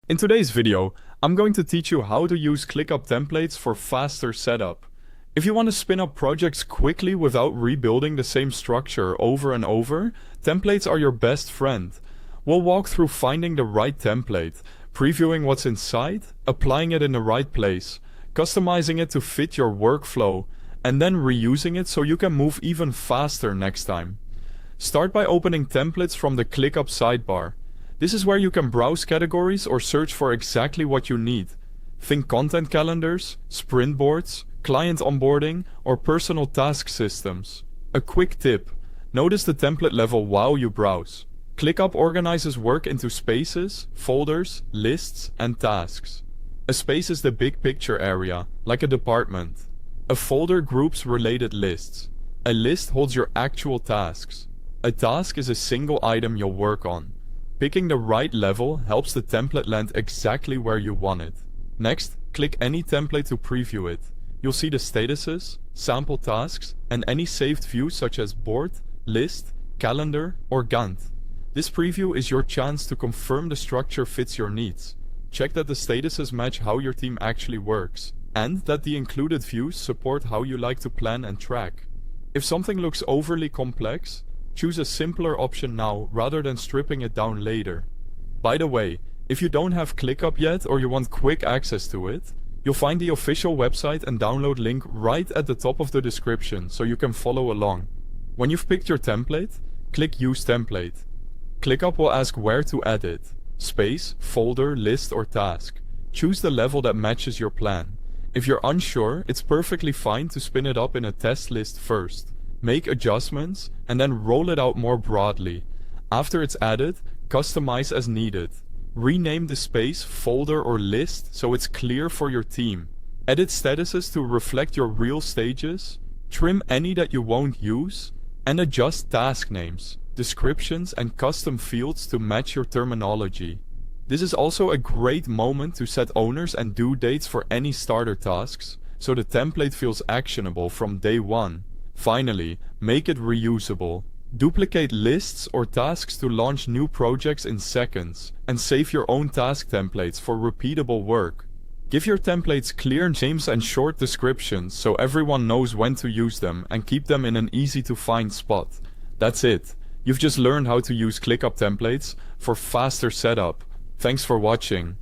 In today's video, I'm going to teach you how to use ClickUp templates for faster setup. If you want to spin up projects quickly without rebuilding the same structure over and over, templates are your best friend. We'll walk through finding the right template, previewing what's inside, applying it in the right place, customizing it to fit your workflow, and then reusing it so you can move even faster next time. Start by opening templates from the ClickUp sidebar. This is where you can browse categories or search for exactly what you need. Think content calendars, sprint boards, client onboarding, or personal task systems. A quick tip: notice the template level while you browse. ClickUp organizes work into spaces, folders, lists, and tasks. A space is the big picture area, like a department. A folder groups related lists. A list holds your actual tasks. A task is a single item you'll work on. Picking the right level helps the template land exactly where you want it. Next, click any template to preview it. You'll see the statuses, sample tasks, and any saved views such as board, list, calendar, or Gantt. This preview is your chance to confirm the structure fits your needs. Check that the statuses match how your team actually works, and that the included views support how you like to plan and track. If something looks overly complex, choose a simpler option now rather than stripping it down later. By the way, if you don't have ClickUp yet or you want quick access to it, you'll find the official website and download link right at the top of the description so you can follow along. When you've picked your template, click Use Template. ClickUp will ask where to add it: space, folder, list, or task. Choose the level that matches your plan. If you're unsure, it's perfectly fine to spin it up in a test list first. Make adjustments, and then roll it out more broadly. After it's added, customize as needed. Rename the space, folder, or list so it's clear for your team. Edit statuses to reflect your real stages. Trim any that you won't use. And adjust task names, descriptions, and custom fields to match your terminology. This is also a great moment to set owners and due dates for any starter tasks, so the template feels actionable from day one. Finally, make it reusable. Duplicate lists or tasks to launch new projects in seconds, and save your own task templates for repeatable work. Give your templates clear names and short descriptions so everyone knows when to use them, and keep them in an easy to find spot. That's it. You've just learned how to use ClickUp templates for faster setup. Thanks for watching.